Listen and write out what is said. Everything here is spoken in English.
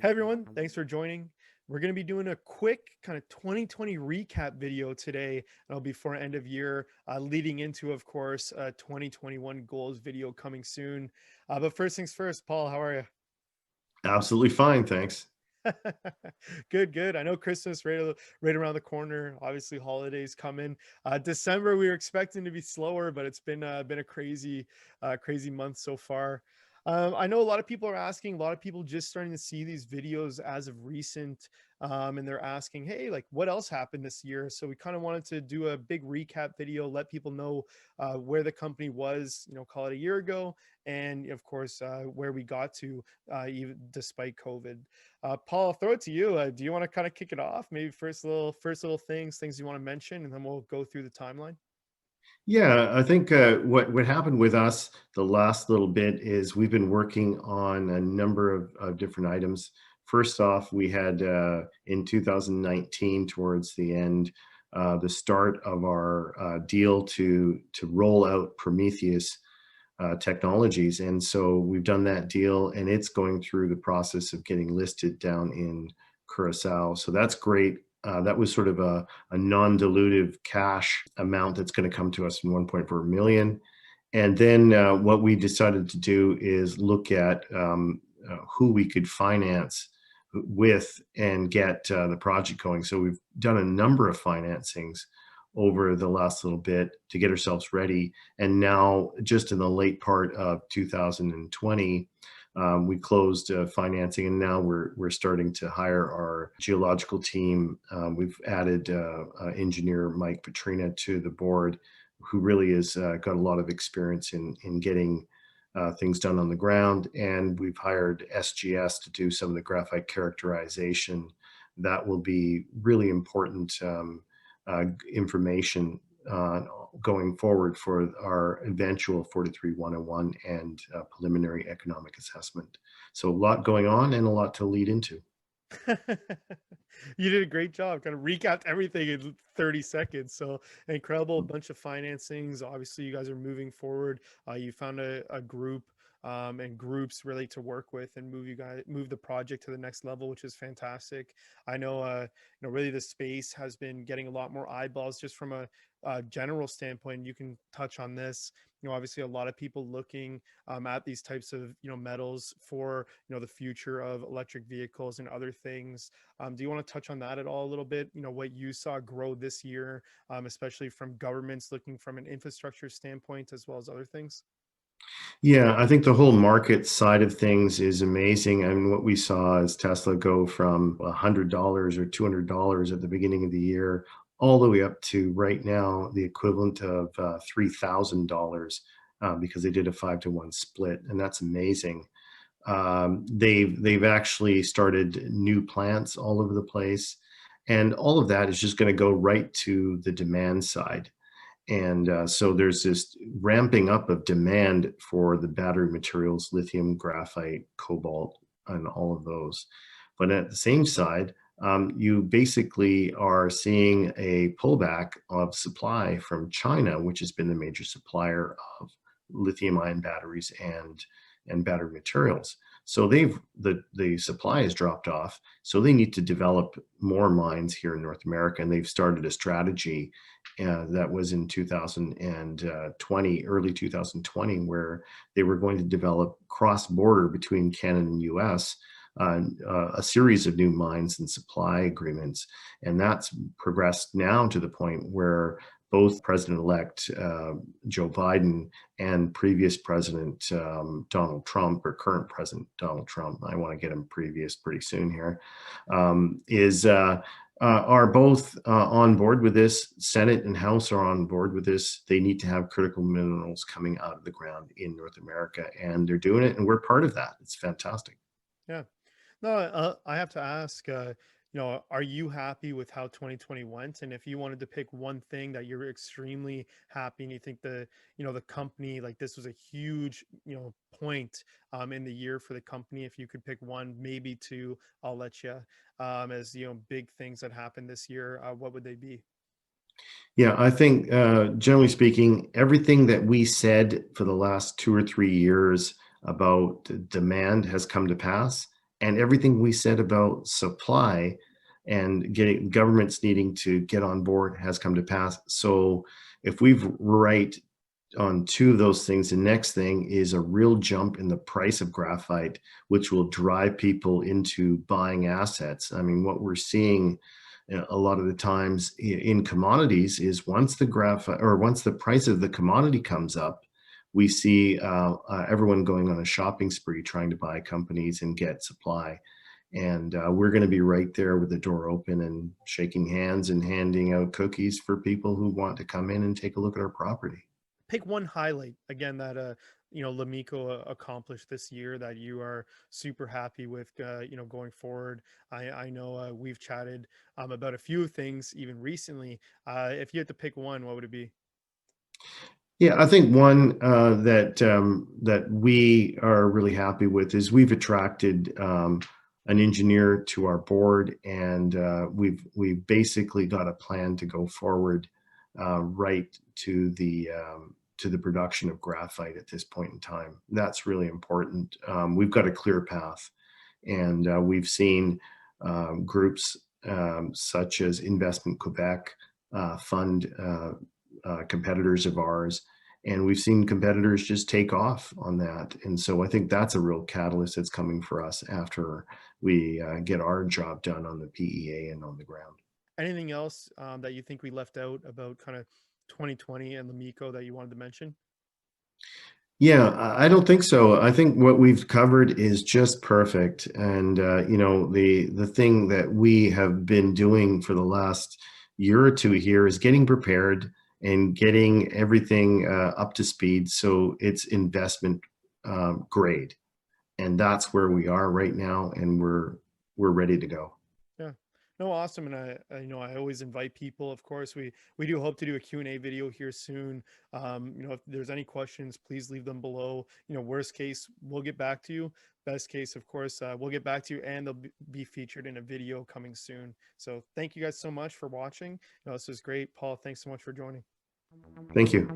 Hey everyone, thanks for joining. We're going to be doing a quick kind of 2020 recap video today. It'll be for end of year, leading into, of course, 2021 goals video coming soon. But first things first, Paul, how are you? Absolutely fine, thanks. Good, good. I know Christmas right around the corner. Obviously, holidays coming. December we were expecting to be slower, but it's been a crazy month so far. I know a lot of people are asking. A lot of people just starting to see these videos as of recent, and they're asking, "Hey, like, what else happened this year?" So we kind of wanted to do a big recap video, let people know where the company was, call it a year ago, and of course where we got to, even despite COVID. Paul, I'll throw it to you. Do you want to kind of kick it off? Maybe first little things you want to mention, and then we'll go through the timeline. Yeah, I think what happened with us the last little bit is we've been working on a number of different items. First off, we had in 2019, towards the end, the start of our deal to roll out Prometheus technologies, and so we've done that deal, and it's going through the process of getting listed down in Curacao. So that's great. That was sort of a non-dilutive cash amount that's going to come to us in 1.4 million. And then what we decided to do is look at who we could finance with and get the project going. So we've done a number of financings over the last little bit to get ourselves ready. And now, just in the late part of 2020, we closed financing, and now we're starting to hire our geological team. We've added engineer Mike Petrina to the board, who really has got a lot of experience in getting things done on the ground. And we've hired SGS to do some of the graphite characterization. That will be really important information going forward for our eventual 43101 and preliminary economic assessment. So a lot going on and a lot to lead into. You did a great job. Kind of recapped everything in 30 seconds. So incredible bunch of financings. Obviously, you guys are moving forward. You found a group, and groups really to work with and move the project to the next level, which is fantastic. I know, really the space has been getting a lot more eyeballs just from a general standpoint. You can touch on this. Obviously, a lot of people looking at these types of metals for the future of electric vehicles and other things. Do you want to touch on that at all a little bit? What you saw grow this year, especially from governments looking from an infrastructure standpoint as well as other things. Yeah, I think the whole market side of things is amazing. I mean, what we saw is Tesla go from $100 or $200 at the beginning of the year all the way up to right now the equivalent of $3,000 because they did a 5-to-1 split, and that's amazing. They've actually started new plants all over the place, and all of that is just going to go right to the demand side. And so there's this ramping up of demand for the battery materials, lithium, graphite, cobalt, and all of those. But at the same side, you basically are seeing a pullback of supply from China, which has been the major supplier of lithium ion batteries and battery materials. So the supply has dropped off. So they need to develop more mines here in North America, and they've started a strategy that was in 2020, early 2020, where they were going to develop cross-border between Canada and US a series of new mines and supply agreements. And that's progressed now to the point where both President-elect Joe Biden and previous President Donald Trump, or current President Donald Trump, I want to get him previous pretty soon here, is are both on board with this. Senate and House are on board with this. They need to have critical minerals coming out of the ground in North America, and they're doing it, and we're part of that. It's fantastic. Yeah. No, I have to ask, are you happy with how 2020 went? And if you wanted to pick one thing that you're extremely happy and you think the company, like this was a huge, point in the year for the company, if you could pick one, maybe two, I'll let you, as, big things that happened this year, what would they be? Yeah, I think generally speaking, everything that we said for the last 2 or 3 years about demand has come to pass. And everything we said about supply and getting governments needing to get on board has come to pass. So if we've right on two of those things, the next thing is a real jump in the price of graphite, which will drive people into buying assets. I mean, what we're seeing a lot of the times in commodities is once the graphite or once the price of the commodity comes up, we see everyone going on a shopping spree trying to buy companies and get supply. And we're going to be right there with the door open and shaking hands and handing out cookies for people who want to come in and take a look at our property. Pick one highlight again that Lomiko accomplished this year that you are super happy with, going forward. I know we've chatted about a few things even recently. If you had to pick one, what would it be? Yeah, I think one that we are really happy with is we've attracted an engineer to our board, and we've basically got a plan to go forward right to the production of graphite at this point in time. That's really important. We've got a clear path, and we've seen groups such as Investment Quebec fund competitors of ours, and we've seen competitors just take off on that. And so I think that's a real catalyst that's coming for us after we get our job done on the PEA and on the ground. Anything else that you think we left out about kind of 2020 and Lomiko that you wanted to mention? Yeah, I don't think so. I think what we've covered is just perfect. And the thing that we have been doing for the last year or two here is getting prepared and getting everything up to speed so it's investment grade. And that's where we are right now, and we're ready to go. Yeah. No, awesome. And I always invite people. Of course, we do hope to do a Q&A video here soon. If there's any questions, please leave them below. Worst case, we'll get back to you. Best case, of course, we'll get back to you, and they'll be featured in a video coming soon. So thank you guys so much for watching. This is great. Paul, thanks so much for joining. Thank you.